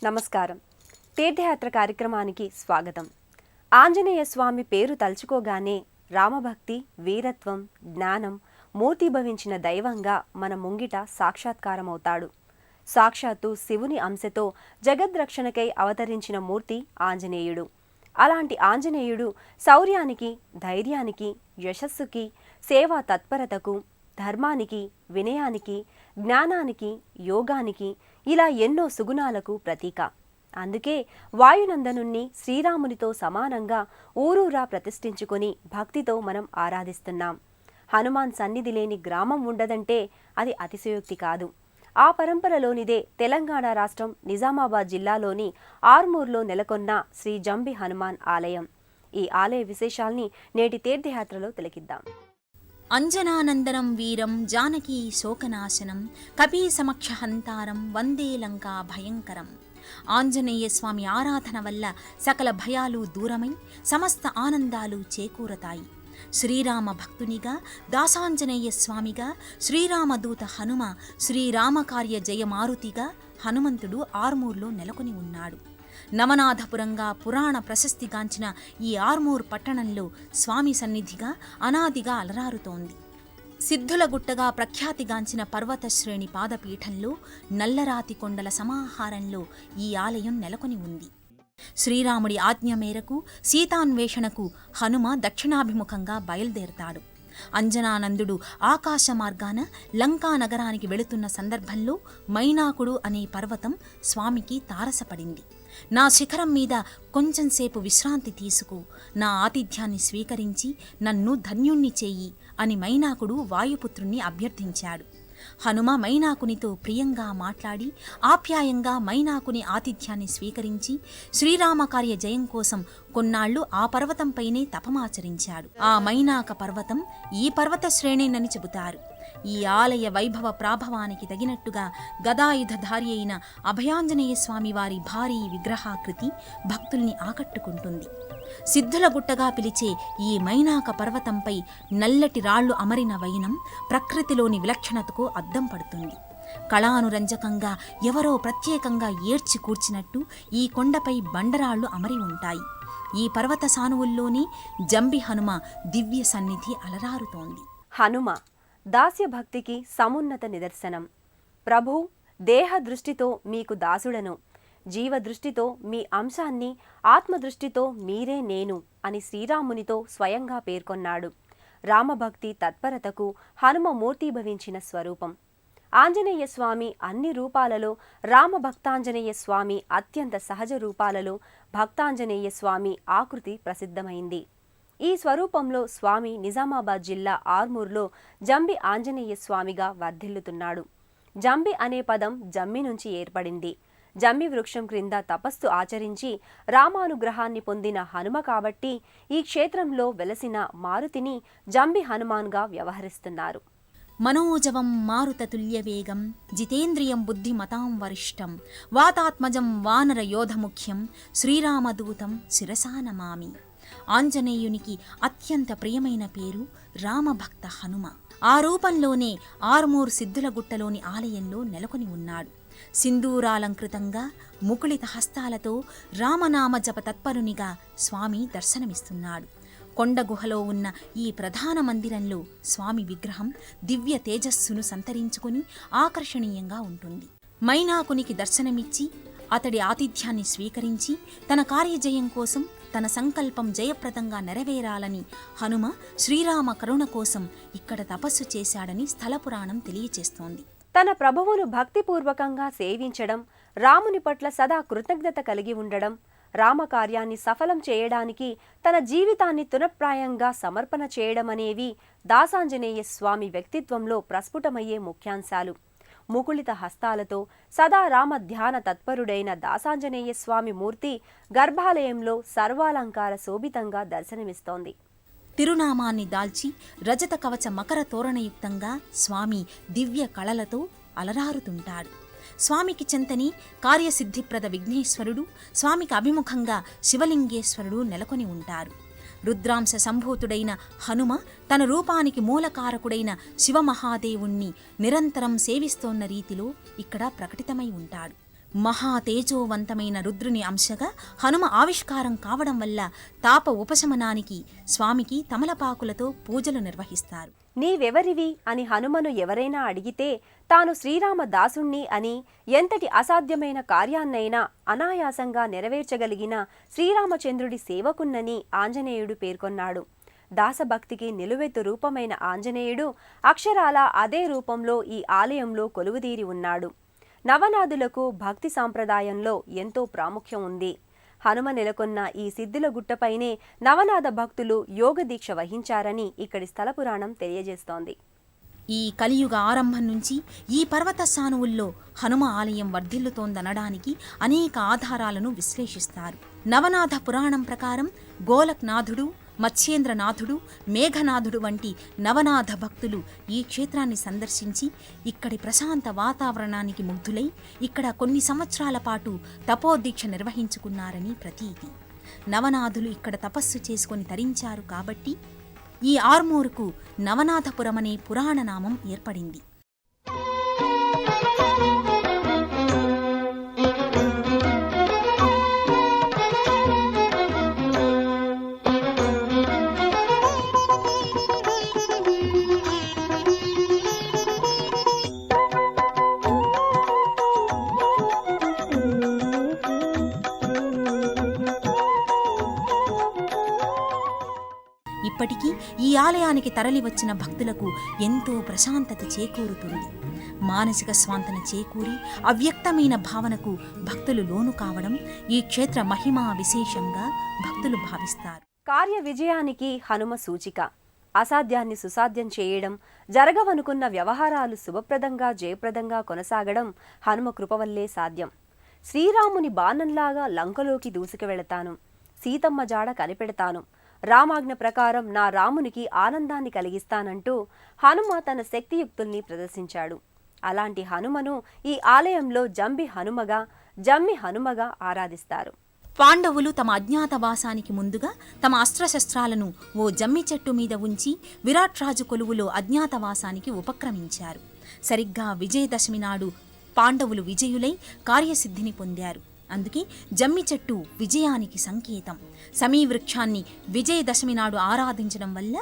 నమస్కారం. తీర్థయాత్ర కార్యక్రమానికి స్వాగతం. ఆంజనేయ స్వామి పేరు తలుచుకోగానే రామభక్తి, వీరత్వం, జ్ఞానం మూర్తిభవించిన దైవంగా మన ముంగిట సాక్షాత్కారమవుతాడు. సాక్షాత్తు శివుని అంశతో జగద్రక్షణకై అవతరించిన మూర్తి ఆంజనేయుడు. అలాంటి ఆంజనేయుడు శౌర్యానికి, ధైర్యానికి, యశస్సుకి, సేవా తత్పరతకు, ధర్మానికి, వినయానికి, జ్ఞానానికి, యోగానికి ఇలా ఎన్నో సుగుణాలకు ప్రతీక. అందుకే వాయునందనుణ్ణి శ్రీరామునితో సమానంగా ఊరూరా ప్రతిష్ఠించుకొని భక్తితో మనం ఆరాధిస్తున్నాం. హనుమాన్ సన్నిధి లేని గ్రామం ఉండదంటే అది అతిశయోక్తి కాదు. ఆ పరంపరలోనిదే తెలంగాణ రాష్ట్రం నిజామాబాద్ జిల్లాలోని ఆర్మూర్లో నెలకొన్న శ్రీ జంబి హనుమాన్ ఆలయం. ఈ ఆలయ విశేషాల్ని నేటి తీర్థయాత్రలో తిలకిద్దాం. అంజనానందనం వీరం జానకీ శోకనాశనం కపీ సమక్ష హంతారం వందే లంకా భయంకరం. ఆంజనేయ స్వామి ఆరాధన వల్ల సకల భయాలు దూరమై సమస్త ఆనందాలు చేకూరతాయి. శ్రీరామ భక్తునిగా, దాసాంజనేయ స్వామిగా, శ్రీరామదూత హనుమ, శ్రీరామకార్య జయమారుతిగా హనుమంతుడు ఆర్మూర్లో నెలకొని ఉన్నాడు. నవనాథపురంగా పురాణ ప్రశస్తిగాంచిన ఈ ఆర్మూర్ పట్టణంలో స్వామి సన్నిధిగా అనాదిగా అలరారుతోంది. సిద్ధుల గుట్టగా ప్రఖ్యాతిగాంచిన పర్వతశ్రేణి పాదపీఠంలో నల్లరాతి కొండల సమాహారంలో ఈ ఆలయం నెలకొని ఉంది. శ్రీరాముడి ఆజ్ఞ మేరకు సీతాన్వేషణకు హనుమ దక్షిణాభిముఖంగా బయలుదేరతాడు. అంజనానందుడు ఆకాశ మార్గాన లంకా నగరానికి వెళుతున్న సందర్భంలో మైనాకుడు అనే పర్వతం స్వామికి తారసపడింది. నా శిఖరం మీద కొంచెంసేపు విశ్రాంతి తీసుకో, నా ఆతిథ్యాన్ని స్వీకరించి నన్ను ధన్యుణ్ణి చెయ్యి అని మైనాకుడు వాయుపుత్రుణ్ణి అభ్యర్థించాడు. హనుమ మైనాకునితో ప్రియంగా మాట్లాడి ఆప్యాయంగా మైనాకుని ఆతిథ్యాన్ని స్వీకరించి శ్రీరామకార్య జయం కోసం కొన్నాళ్లు ఆ పర్వతంపైనే తపమాచరించాడు. ఆ మైనాక పర్వతం ఈ పర్వత శ్రేణేనని చెబుతారు. ఈ ఆలయ వైభవ ప్రాభవానికి తగినట్టుగా గదాయుధధారి అయిన అభయాంజనేయ స్వామి వారి భారీ విగ్రహాకృతి భక్తుల్ని ఆకట్టుకుంటుంది. సిద్ధుల గుట్టగా పిలిచే ఈ మైనాక పర్వతంపై నల్లటి రాళ్లు అమరిన వైనం ప్రకృతిలోని విలక్షణతకు అద్దం పడుతుంది. కళానురంజకంగా ఎవరో ప్రత్యేకంగా ఏడ్చి కూర్చినట్టు ఈ కొండపై బండరాళ్లు అమరి ఉంటాయి. ఈ పర్వత సానువుల్లోని జంబి హనుమ దివ్య సన్నిధి అలరారుతోంది. హనుమ దాస్య భక్తికి సమున్నత నిదర్శనం. ప్రభు, దేహ దృష్టితో మీకు దాసుడను, జీవ దృష్టితో మీ అంశాన్ని, ఆత్మదృష్టితో మీరే నేను అని శ్రీరామునితో స్వయంగా పేర్కొన్నాడు. రామభక్తి తత్పరతకు హనుమ మూర్తిభవించిన స్వరూపం. ఆంజనేయ స్వామి అన్ని రూపాలలో, రామభక్తాంజనేయ స్వామి అత్యంత సహజ రూపాలలో భక్తాంజనేయ స్వామి ఆకృతి ప్రసిద్ధమైంది. ఈ స్వరూపంలో స్వామి నిజామాబాద్ జిల్లా ఆర్మూర్లో జంబి ఆంజనేయ స్వామిగా వర్ధిల్లుతున్నాడు. జంబి అనే పదం జమ్మి నుంచి ఏర్పడింది. జమ్మి వృక్షం క్రింద తపస్సు ఆచరించి రామానుగ్రహాన్ని పొందిన హనుమ కాబట్టి ఈ క్షేత్రంలో వెలసిన మారుతిని జంబి హనుమాన్గా వ్యవహరిస్తున్నారు. మనోజవం మారుతతుల్యవేగం జితేంద్రియం బుద్ధిమతాం వరిష్టం వాతాత్మజం వానర యోధముఖ్యం శ్రీరామదూతం శిరసా నమామి. ఆంజనేయునికి అత్యంత ప్రియమైన పేరు రామభక్త హనుమ. ఆ రూపంలోనే ఆర్మూర్ సిద్ధులగుట్టలోని ఆలయంలో నెలకొని ఉన్నాడు. సింధూరాలంకృతంగా ముకుళిత హస్తాలతో రామనామ జప తత్పరునిగా స్వామి దర్శనమిస్తున్నాడు. కొండ గుహలో ఉన్న ఈ ప్రధాన మందిరంలో స్వామి విగ్రహం దివ్య తేజస్సును సంతరించుకొని ఆకర్షణీయంగా ఉంటుంది. మైనాకునికి దర్శనమిచ్చి అతడి ఆతిథ్యాన్ని స్వీకరించి తన కార్యజయం కోసం తన సంకల్పం జయప్రదంగా నెరవేరాలని హనుమ శ్రీరామ కరుణ కోసం ఇక్కడ తపస్సు చేశాడని స్థలపురాణం తెలియచేస్తోంది. తన ప్రభువును భక్తిపూర్వకంగా సేవించడం, రాముని పట్ల సదా కృతజ్ఞత కలిగి ఉండడం, రామకార్యాన్ని సఫలం చేయడానికి తన జీవితాన్ని తునప్రాయంగా సమర్పణ చేయడమనేవి దాసాంజనేయ స్వామి వ్యక్తిత్వంలో ప్రస్ఫుటమయ్యే ముఖ్యాంశాలు. ముకుళిత హస్తాలతో సదా రామ ధ్యాన తత్పరుడైన దాసాంజనేయ స్వామి మూర్తి గర్భాలయంలో సర్వాలంకార శోభితంగా దర్శనమిస్తోంది. తిరునామాన్ని దాల్చి రజత కవచ మకర తోరణయుక్తంగా స్వామి దివ్య కళలతో అలరారుతుంటాడు. స్వామికి చెంతని కార్యసిద్ధిప్రద విఘ్నేశ్వరుడు, స్వామికి అభిముఖంగా శివలింగేశ్వరుడు నెలకొని ఉంటారు. రుద్రాంశ సంభూతుడైన హనుమ తన రూపానికి మూలకారకుడైన శివమహాదేవుణ్ణి నిరంతరం సేవిస్తోన్న రీతిలో ఇక్కడ ప్రకటితమై ఉంటాడు. మహా తేజోవంతమైన రుద్రుని అంశగా హనుమ ఆవిష్కారం కావడం వల్ల తాప ఉపశమనానికి స్వామికి తమలపాకులతో పూజలు నిర్వహిస్తారు. నీవెవరివి అని హనుమను ఎవరైనా అడిగితే తాను శ్రీరామ దాసుణ్ణి అని, ఎంతటి అసాధ్యమైన కార్యాన్నైనా అనాయాసంగా నెరవేర్చగలిగిన శ్రీరామచంద్రుడి సేవకున్నని ఆంజనేయుడు పేర్కొన్నాడు. దాసభక్తికి నిలువెత్తు రూపమైన ఆంజనేయుడు అక్షరాల అదే రూపంలో ఈ ఆలయంలో కొలువుదీరి ఉన్నాడు. నవనాథులకు భక్తి సాంప్రదాయంలో ఎంతో ప్రాముఖ్యం ఉంది. హనుమ నెలకొన్న ఈ సిద్ధుల గుట్టపైనే నవనాథ భక్తులు యోగ దీక్ష వహించారని ఇక్కడి స్థల పురాణం తెలియజేస్తోంది. ఈ కలియుగ ఆరంభం నుంచి ఈ పర్వత సానువుల్లో హనుమ ఆలయం వర్ధిల్లుతోందనడానికి అనేక ఆధారాలను విశ్లేషిస్తారు. నవనాథ పురాణం ప్రకారం గోలక్నాథుడు, మత్స్యేంద్రనాథుడు, మేఘనాథుడు వంటి నవనాథ భక్తులు ఈ క్షేత్రాన్ని సందర్శించి ఇక్కడి ప్రశాంత వాతావరణానికి ముగ్ధులై ఇక్కడ కొన్ని సంవత్సరాల పాటు తపోదీక్ష నిర్వహించుకున్నారని ప్రతీతి. నవనాథులు ఇక్కడ తపస్సు చేసుకొని తరించారు కాబట్టి ఈ ఆర్మూరుకు నవనాథపురమనే పురాణనామం ఏర్పడింది. ఇప్పటికీ ఈ ఆలయానికి తరలివచ్చిన భక్తులకు ఎంతో ప్రశాంతత చేకూరుతుంది. మానసిక స్వాంతన చేకూరి అవ్యక్తమైన భావనకు భక్తులు లోను కావడం ఈ క్షేత్ర మహిమా విశేషంగా భక్తులు భావిస్తారు. కార్య విజయానికి హనుమ సూచిక. అసాధ్యాన్ని సుసాధ్యం చేయడం, జరగవనుకున్న వ్యవహారాలు శుభప్రదంగా జయప్రదంగా కొనసాగడం హనుమ కృపవల్లే సాధ్యం. శ్రీరాముని బాణంలాగా లంకలోకి దూసుకువెళతాను, సీతమ్మ జాడ కనిపెడతాను, రామాజ్ఞ ప్రకారం నా రామునికి ఆనందాన్ని కలిగిస్తానంటూ హనుమ తన శక్తియుక్తుల్ని ప్రదర్శించాడు. అలాంటి హనుమను ఈ ఆలయంలో జమ్మి హనుమగా ఆరాధిస్తారు. పాండవులు తమ అజ్ఞాతవాసానికి ముందుగా తమ అస్త్రశస్త్రాలను ఓ జమ్మి చెట్టు మీద ఉంచి విరాట్రాజు కొలువులో అజ్ఞాతవాసానికి ఉపక్రమించారు. సరిగ్గా విజయదశమి నాడు పాండవులు విజయులై కార్యసిద్ధిని పొందారు. అందుకే జమ్మి చెట్టు విజయానికి సంకేతం. సమీవృక్షాన్ని విజయదశమి నాడు ఆరాధించడం వల్ల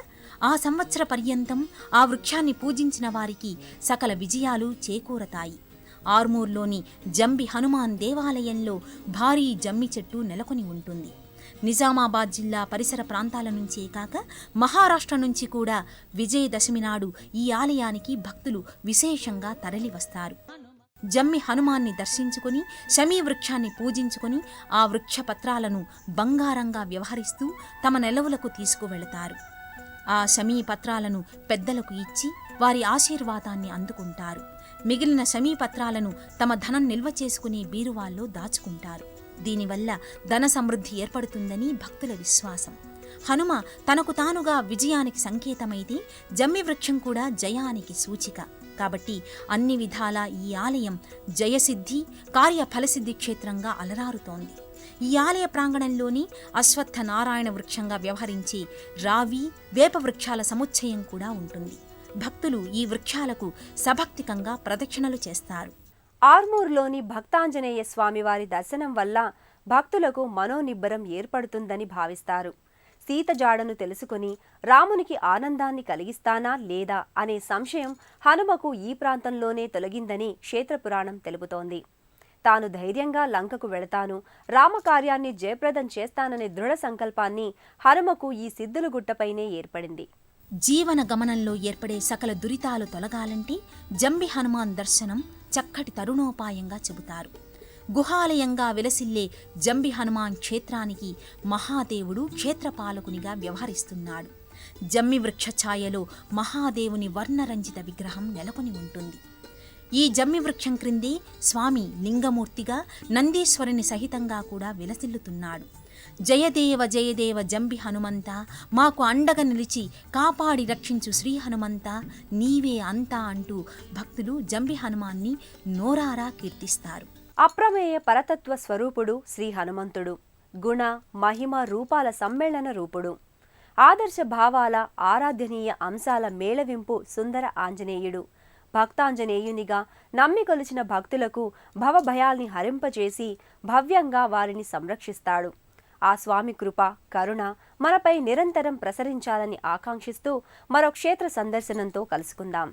ఆ సంవత్సర పర్యంతం ఆ వృక్షాన్ని పూజించిన వారికి సకల విజయాలు చేకూరతాయి. ఆర్మూర్లోని జంబి హనుమాన్ దేవాలయంలో భారీ జమ్మి చెట్టు నెలకొని ఉంటుంది. నిజామాబాద్ జిల్లా పరిసర ప్రాంతాల నుంచే కాక మహారాష్ట్ర నుంచి కూడా విజయదశమి నాడు ఈ ఆలయానికి భక్తులు విశేషంగా తరలివస్తారు. జమ్మి హనుమాన్ని దర్శించుకుని శమీ వృక్షాన్ని పూజించుకుని ఆ వృక్ష పత్రాలను బంగారంగా వ్యవహరిస్తూ తమ నెలవులకు తీసుకువెళతారు. ఆ శమీ పత్రాలను పెద్దలకు ఇచ్చి వారి ఆశీర్వాదాన్ని అందుకుంటారు. మిగిలిన శమీ పత్రాలను తమ ధనం నిల్వ చేసుకునే బీరువాల్లో దాచుకుంటారు. దీనివల్ల ధన సమృద్ధి ఏర్పడుతుందని భక్తుల విశ్వాసం. హనుమ తనకు తానుగా విజయానికి సంకేతమైతే జమ్మి వృక్షం కూడా జయానికి సూచిక. కాబట్టి అన్ని విధాలా ఈ ఆలయం జయసిద్ధి, కార్యఫలసిద్ధి క్షేత్రంగా అలరారుతోంది. ఈ ఆలయ ప్రాంగణంలోని అశ్వత్థ నారాయణ వృక్షంగా వ్యవహరించే రావి, వేప వృక్షాల సముచ్చయం కూడా ఉంటుంది. భక్తులు ఈ వృక్షాలకు సభక్తికంగా ప్రదక్షిణలు చేస్తారు. ఆర్మూర్లోని భక్తాంజనేయ స్వామివారి దర్శనం వల్ల భక్తులకు మనోనిబ్బరం ఏర్పడుతుందని భావిస్తారు. సీత జాడను తెలుసుకుని రామునికి ఆనందాన్ని కలిగిస్తానా లేదా అనే సంశయం హనుమకు ఈ ప్రాంతంలోనే తొలగిందని క్షేత్రపురాణం తెలుపుతోంది. తాను ధైర్యంగా లంకకు వెళతాను, రామకార్యాన్ని జయప్రదం చేస్తాననే దృఢ సంకల్పాన్ని హనుమకు ఈ సిద్ధుల గుట్టపైనే ఏర్పడింది. జీవన గమనంలో ఏర్పడే సకల దురితాలు తొలగాలంటే జంబి హనుమాన్ దర్శనం చక్కటి తరుణోపాయంగా చెబుతారు. గుహాలయంగా విలసిల్లే జంబి హనుమాన్ క్షేత్రానికి మహాదేవుడు క్షేత్రపాలకునిగా వ్యవహరిస్తున్నాడు. జమ్మి వృక్ష ఛాయలో మహాదేవుని వర్ణరంజిత విగ్రహం నెలకొని ఉంటుంది. ఈ జమ్మి వృక్షం క్రిందే స్వామి లింగమూర్తిగా నందీశ్వరుని సహితంగా కూడా విలసిల్లుతున్నాడు. జయదేవ జయదేవ జంబి హనుమంత, మాకు అండగా నిలిచి కాపాడి రక్షించు శ్రీ హనుమంత, నీవే అంతా అంటూ భక్తులు జంబి హనుమాన్ని నోరారా కీర్తిస్తారు. అప్రమేయ పరతత్వ స్వరూపుడు శ్రీ హనుమంతుడు. గుణ మహిమ రూపాల సమ్మేళన రూపుడు. ఆదర్శ భావాల ఆరాధనీయ అంశాల మేళవింపు సుందర ఆంజనేయుడు. భక్తాంజనేయునిగా నమ్మి కొలిచిన భక్తులకు భవభయాల్ని హరింపచేసి భవ్యంగా వారిని సంరక్షిస్తాడు. ఆ స్వామి కృప, కరుణ మనపై నిరంతరం ప్రసరించాలని ఆకాంక్షిస్తూ మరో క్షేత్ర సందర్శనంతో కలుసుకుందాం.